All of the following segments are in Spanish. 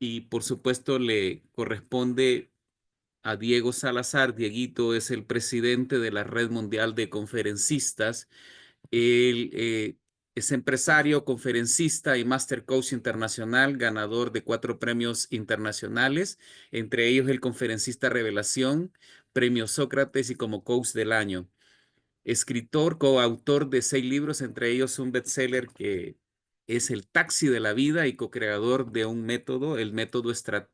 y por supuesto le corresponde a Diego Salazar. Dieguito es el presidente de la Red Mundial de Conferencistas. Él es empresario, conferencista y Master Coach internacional, ganador de 4 premios internacionales, entre ellos el Conferencista Revelación, Premio Sócrates y como Coach del Año. Escritor, coautor de 6 libros, entre ellos un bestseller que es El Taxi de la Vida, y co-creador de un método, el método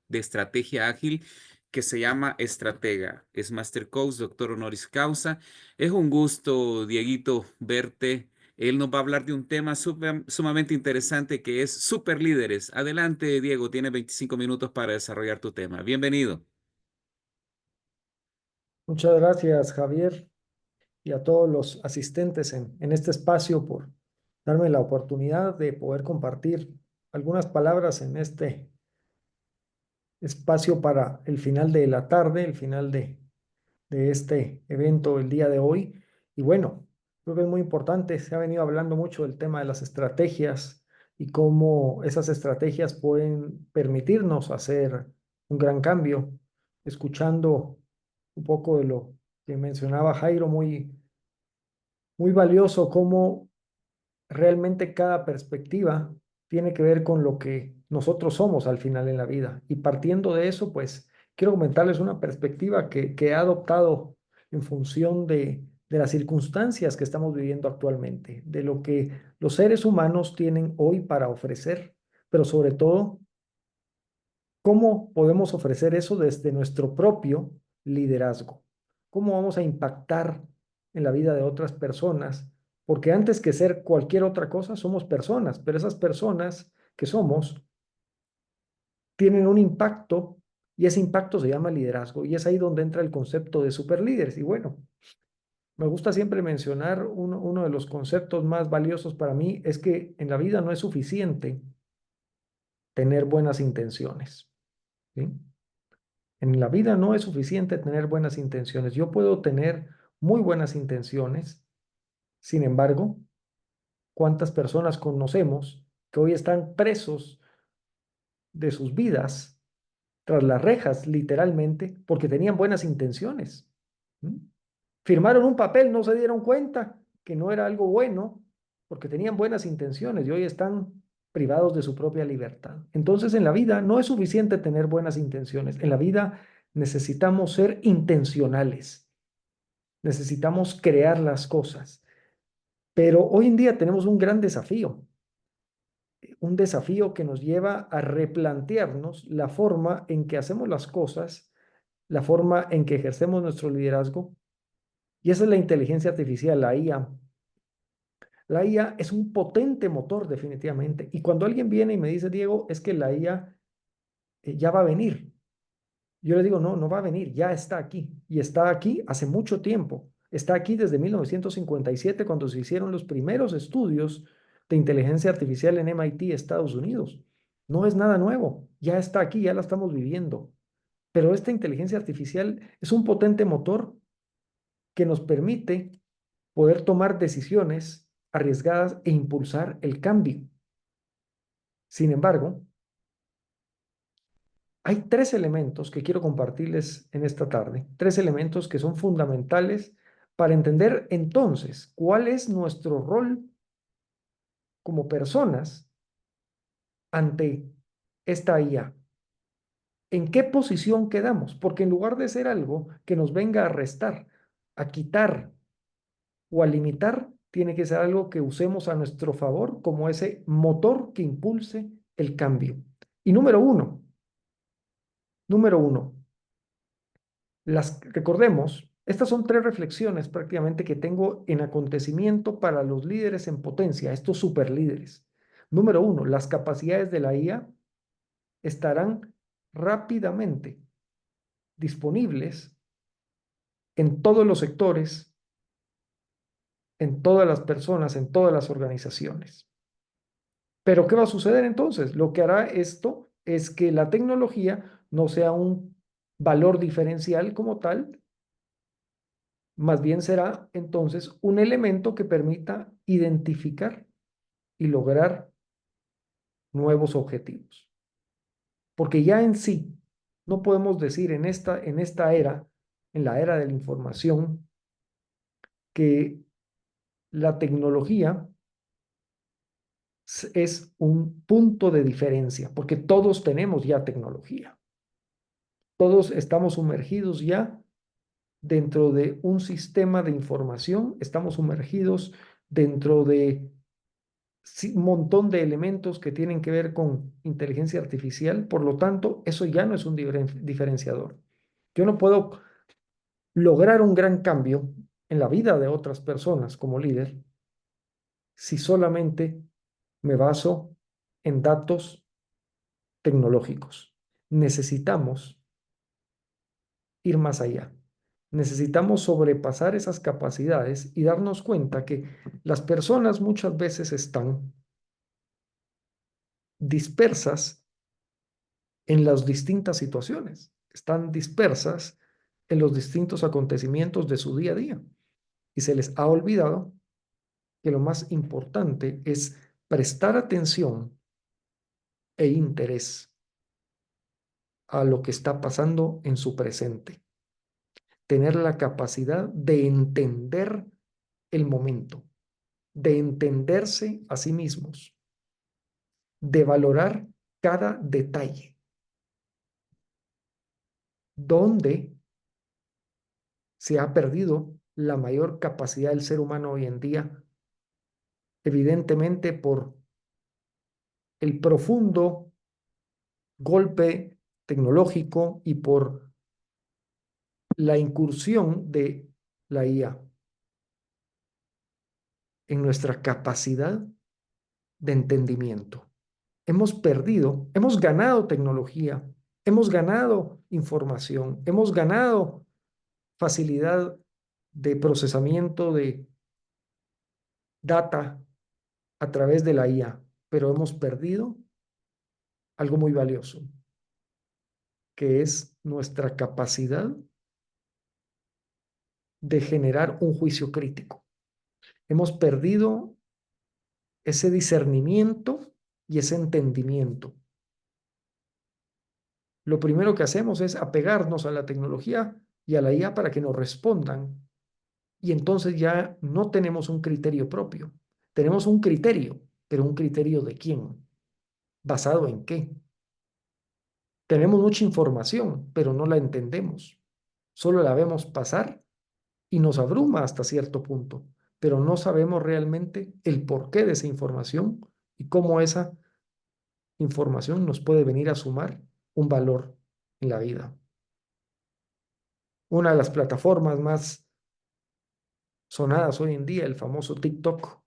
de estrategia ágil, que se llama Estratega. Es Master Coach, doctor honoris causa. Es un gusto, Dieguito, verte. Él nos va a hablar de un tema sumamente interesante, que es superlíderes. Adelante, Diego, tienes 25 minutos para desarrollar tu tema. Bienvenido. Muchas gracias, Javier, y a todos los asistentes en este espacio por darme la oportunidad de poder compartir algunas palabras en este espacio para el final de la tarde, el final de este evento el día de hoy. Y bueno, creo que es muy importante, se ha venido hablando mucho del tema de las estrategias y cómo esas estrategias pueden permitirnos hacer un gran cambio. Escuchando un poco de lo que mencionaba Jairo, muy valioso cómo realmente cada perspectiva tiene que ver con lo que nosotros somos al final en la vida. Y partiendo de eso, pues quiero comentarles una perspectiva que he adoptado en función de las circunstancias que estamos viviendo actualmente, de lo que los seres humanos tienen hoy para ofrecer, pero sobre todo, cómo podemos ofrecer eso desde nuestro propio liderazgo. ¿Cómo vamos a impactar en la vida de otras personas? Porque antes que ser cualquier otra cosa, somos personas, pero esas personas que somos tienen un impacto y ese impacto se llama liderazgo y es ahí donde entra el concepto de superlíderes. Y bueno, me gusta siempre mencionar uno de los conceptos más valiosos para mí es que en la vida no es suficiente tener buenas intenciones, ¿sí? En la vida no es suficiente tener buenas intenciones. Yo puedo tener muy buenas intenciones, sin embargo, ¿cuántas personas conocemos que hoy están presos de sus vidas tras las rejas, literalmente, porque tenían buenas intenciones? ¿Mm? Firmaron un papel, no se dieron cuenta que no era algo bueno, porque tenían buenas intenciones y hoy están privados de su propia libertad. Entonces, en la vida no es suficiente tener buenas intenciones. En la vida necesitamos ser intencionales, necesitamos crear las cosas. Pero hoy en día tenemos un desafío que nos lleva a replantearnos la forma en que hacemos las cosas, la forma en que ejercemos nuestro liderazgo. Y esa es la inteligencia artificial, la IA. La IA es un potente motor definitivamente. Y cuando alguien viene y me dice, Diego, es que la IA ya va a venir. Yo le digo, no, no va a venir, ya está aquí. Y está aquí hace mucho tiempo. Está aquí desde 1957, cuando se hicieron los primeros estudios de inteligencia artificial en MIT, Estados Unidos. No es nada nuevo, ya está aquí, ya la estamos viviendo. Pero esta inteligencia artificial es un potente motor que nos permite poder tomar decisiones arriesgadas e impulsar el cambio. Sin embargo, hay 3 elementos que quiero compartirles en esta tarde, 3 elementos que son fundamentales para entender entonces cuál es nuestro rol como personas ante esta IA. ¿En qué posición quedamos? Porque en lugar de ser algo que nos venga a restar, a quitar o a limitar, tiene que ser algo que usemos a nuestro favor como ese motor que impulse el cambio. Y número uno, recordemos, estas son 3 reflexiones prácticamente que tengo en acontecimiento para los líderes en potencia, estos superlíderes. Número uno, las capacidades de la IA estarán rápidamente disponibles en todos los sectores, en todas las personas, en todas las organizaciones. Pero ¿qué va a suceder entonces? Lo que hará esto es que la tecnología no sea un valor diferencial como tal, más bien será entonces un elemento que permita identificar y lograr nuevos objetivos. porque ya en sí no podemos decir en esta era, en la era de la información, que la tecnología es un punto de diferencia, porque todos tenemos ya tecnología. Todos estamos sumergidos ya dentro de un sistema de información, estamos sumergidos dentro de un montón de elementos que tienen que ver con inteligencia artificial, por lo tanto, eso ya no es un diferenciador. Yo no puedo lograr un gran cambio en la vida de otras personas como líder si solamente me baso en datos tecnológicos. Necesitamos ir más allá. Necesitamos sobrepasar esas capacidades y darnos cuenta que las personas muchas veces están dispersas en las distintas situaciones, están dispersas en los distintos acontecimientos de su día a día y se les ha olvidado que lo más importante es prestar atención e interés a lo que está pasando en su presente, tener la capacidad de entender el momento, de entenderse a sí mismos, de valorar cada detalle, donde se ha perdido la mayor capacidad del ser humano hoy en día, evidentemente por el profundo golpe tecnológico y por la incursión de la IA en nuestra capacidad de entendimiento. Hemos perdido, hemos ganado tecnología, hemos ganado información, hemos ganado facilidad de procesamiento de data a través de la IA, pero hemos perdido algo muy valioso, que es nuestra capacidad de generar un juicio crítico. Hemos perdido ese discernimiento y ese entendimiento. Lo primero que hacemos es apegarnos a la tecnología y a la IA para que nos respondan. Y entonces ya no tenemos un criterio propio. Tenemos un criterio, pero un criterio ¿de quién? ¿Basado en qué? Tenemos mucha información, pero no la entendemos. Solo la vemos pasar y nos abruma hasta cierto punto, pero no sabemos realmente el porqué de esa información y cómo esa información nos puede venir a sumar un valor en la vida. Una de las plataformas más sonadas hoy en día, el famoso TikTok,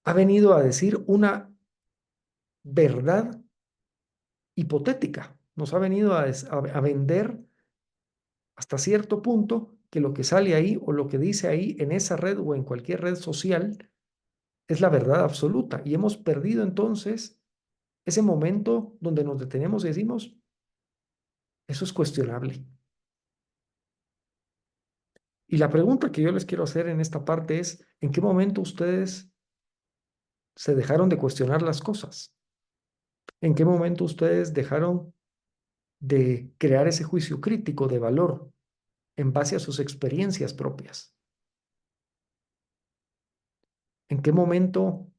ha venido a decir una verdad hipotética. Nos ha venido a vender hasta cierto punto que lo que sale ahí o lo que dice ahí en esa red o en cualquier red social es la verdad absoluta. Y hemos perdido entonces ese momento donde nos detenemos y decimos, eso es cuestionable. Y la pregunta que yo les quiero hacer en esta parte es, ¿en qué momento ustedes se dejaron de cuestionar las cosas? ¿En qué momento ustedes dejaron de crear ese juicio crítico de valor en base a sus experiencias propias? ¿En qué momento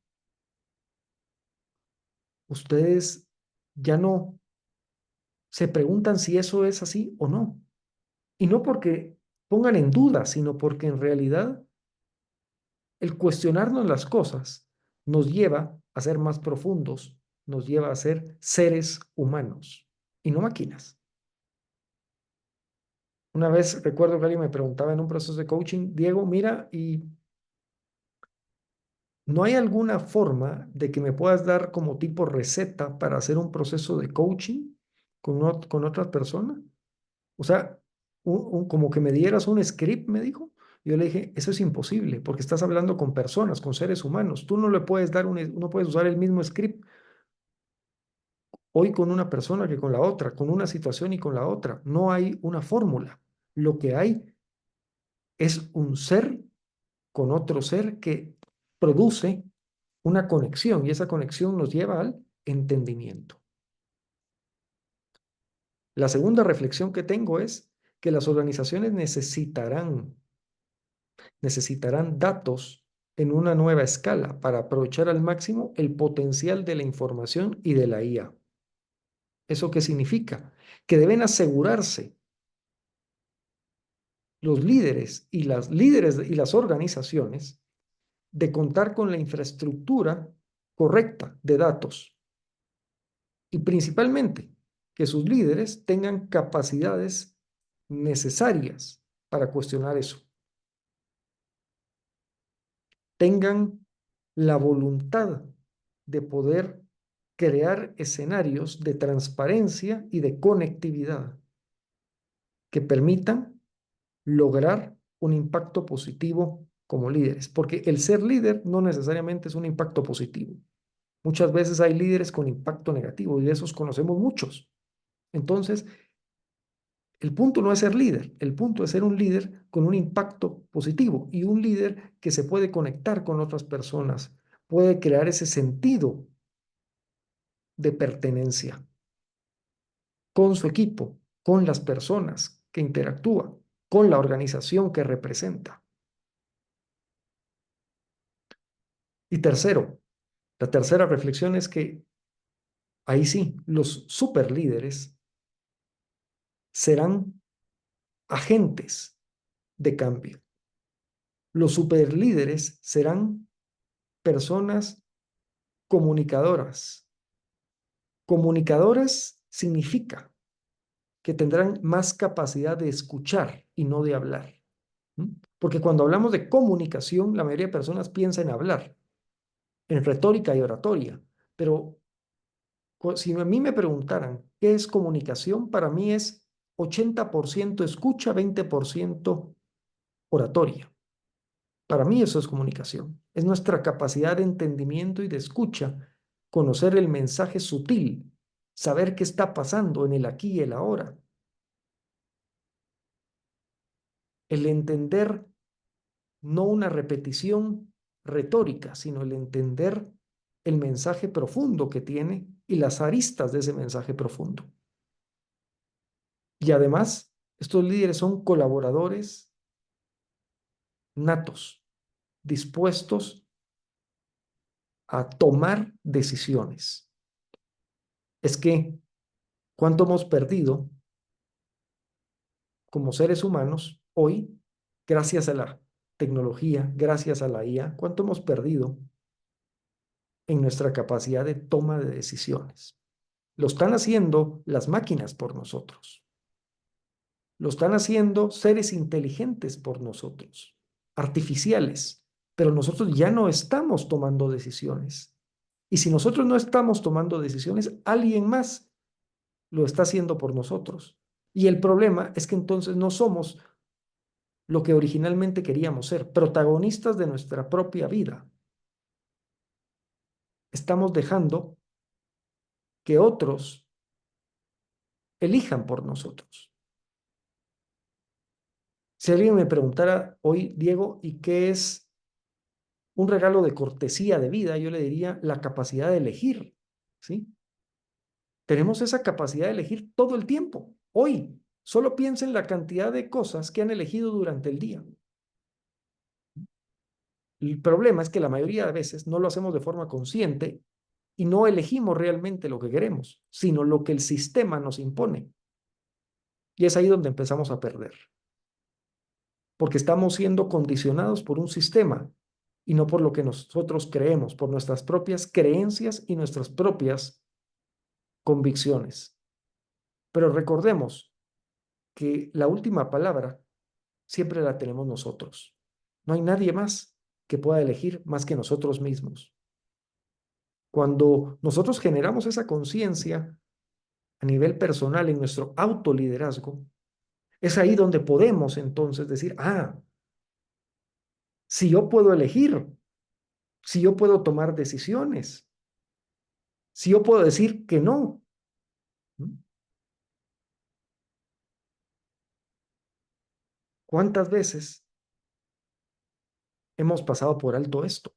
ustedes ya no se preguntan si eso es así o no? Y no porque pongan en duda, sino porque en realidad el cuestionarnos las cosas nos lleva a ser más profundos, nos lleva a ser seres humanos y no máquinas. Una vez recuerdo que alguien me preguntaba en un proceso de coaching, Diego, mira, ¿y no hay alguna forma de que me puedas dar como tipo receta para hacer un proceso de coaching con otra persona? O sea, como que me dieras un script, me dijo. Yo le dije, eso es imposible porque estás hablando con personas, con seres humanos. Tú no le puedes dar no puedes usar el mismo script hoy con una persona que con la otra, con una situación y con la otra. No hay una fórmula. Lo que hay es un ser con otro ser que produce una conexión y esa conexión nos lleva al entendimiento. La segunda reflexión que tengo es que las organizaciones necesitarán datos en una nueva escala para aprovechar al máximo el potencial de la información y de la IA. ¿Eso qué significa? Que deben asegurarse los líderes y las organizaciones de contar con la infraestructura correcta de datos y principalmente que sus líderes tengan capacidades necesarias para cuestionar eso, tengan la voluntad de poder crear escenarios de transparencia y de conectividad que permitan lograr un impacto positivo como líderes, porque el ser líder no necesariamente es un impacto positivo. Muchas veces hay líderes con impacto negativo y de esos conocemos muchos. Entonces, el punto no es ser líder, el punto es ser un líder con un impacto positivo y un líder que se puede conectar con otras personas, puede crear ese sentido de pertenencia con su equipo, con las personas que interactúa, con la organización que representa. Y tercero, la tercera reflexión es que ahí sí, los superlíderes serán agentes de cambio. Los superlíderes serán personas comunicadoras. Comunicadoras significa que tendrán más capacidad de escuchar y no de hablar. ¿Mm? Porque cuando hablamos de comunicación, la mayoría de personas piensa en hablar, en retórica y oratoria. Pero si a mí me preguntaran qué es comunicación, para mí es 80% escucha, 20% oratoria. Para mí eso es comunicación. Es nuestra capacidad de entendimiento y de escucha, conocer el mensaje sutil, saber qué está pasando en el aquí y el ahora. El entender no una repetición retórica, sino el entender el mensaje profundo que tiene y las aristas de ese mensaje profundo. Y además, estos líderes son colaboradores natos, dispuestos a tomar decisiones. Es que, ¿cuánto hemos perdido como seres humanos hoy gracias a la tecnología, gracias a la IA? ¿Cuánto hemos perdido en nuestra capacidad de toma de decisiones? Lo están haciendo las máquinas por nosotros. Lo están haciendo seres inteligentes por nosotros, artificiales, pero nosotros ya no estamos tomando decisiones. Y si nosotros no estamos tomando decisiones, alguien más lo está haciendo por nosotros. Y el problema es que entonces no somos lo que originalmente queríamos ser, protagonistas de nuestra propia vida. Estamos dejando que otros elijan por nosotros. Si alguien me preguntara hoy, Diego, ¿y qué es un regalo de cortesía de vida? Yo le diría la capacidad de elegir, ¿sí? Tenemos esa capacidad de elegir todo el tiempo. Hoy, solo piensa en la cantidad de cosas que han elegido durante el día. El problema es que la mayoría de veces no lo hacemos de forma consciente y no elegimos realmente lo que queremos, sino lo que el sistema nos impone. Y es ahí donde empezamos a perder, porque estamos siendo condicionados por un sistema y no por lo que nosotros creemos, por nuestras propias creencias y nuestras propias convicciones. Pero recordemos que la última palabra siempre la tenemos nosotros. No hay nadie más que pueda elegir más que nosotros mismos. Cuando nosotros generamos esa conciencia a nivel personal en nuestro autoliderazgo, es ahí donde podemos entonces decir, si yo puedo elegir, si yo puedo tomar decisiones, si yo puedo decir que no. ¿Cuántas veces hemos pasado por alto esto?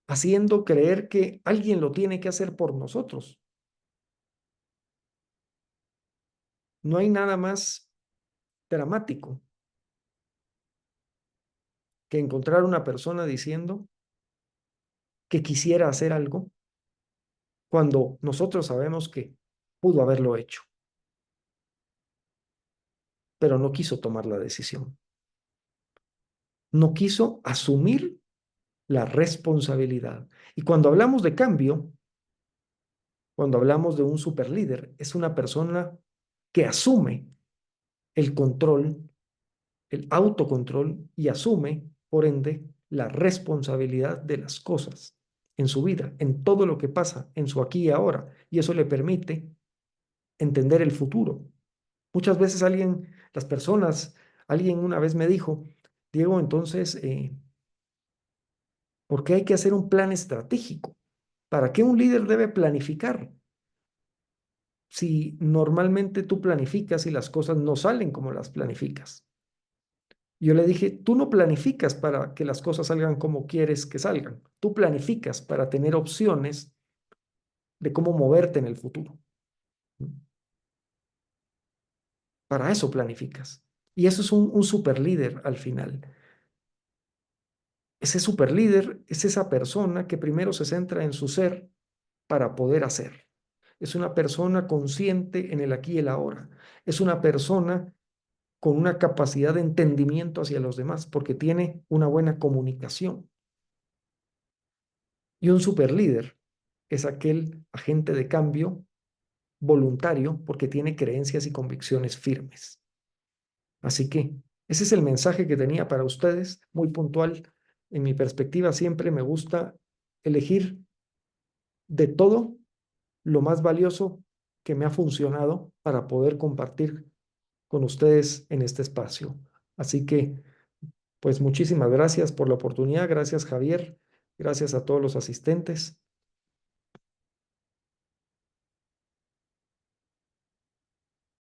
Haciendo creer que alguien lo tiene que hacer por nosotros. No hay nada más dramático que encontrar una persona diciendo que quisiera hacer algo cuando nosotros sabemos que pudo haberlo hecho, pero no quiso tomar la decisión. No quiso asumir la responsabilidad. Y cuando hablamos de cambio, cuando hablamos de un superlíder, es una persona que asume el control, el autocontrol y asume, por ende, la responsabilidad de las cosas en su vida, en todo lo que pasa en su aquí y ahora. Y eso le permite entender el futuro. Muchas veces las personas, alguien una vez me dijo, Diego, entonces, ¿por qué hay que hacer un plan estratégico? ¿Para qué un líder debe planificar? Si normalmente tú planificas y las cosas no salen como las planificas. Yo le dije, tú no planificas para que las cosas salgan como quieres que salgan. Tú planificas para tener opciones de cómo moverte en el futuro. Para eso planificas. Y eso es un super líder al final. Ese super líder es esa persona que primero se centra en su ser para poder hacer. Es una persona consciente en el aquí y el ahora. Es una persona con una capacidad de entendimiento hacia los demás porque tiene una buena comunicación. Y un superlíder es aquel agente de cambio voluntario porque tiene creencias y convicciones firmes. Así que ese es el mensaje que tenía para ustedes, muy puntual. En mi perspectiva, siempre me gusta elegir de todo lo más valioso que me ha funcionado para poder compartir con ustedes en este espacio. Así que, pues muchísimas gracias por la oportunidad. Gracias, Javier. Gracias a todos los asistentes.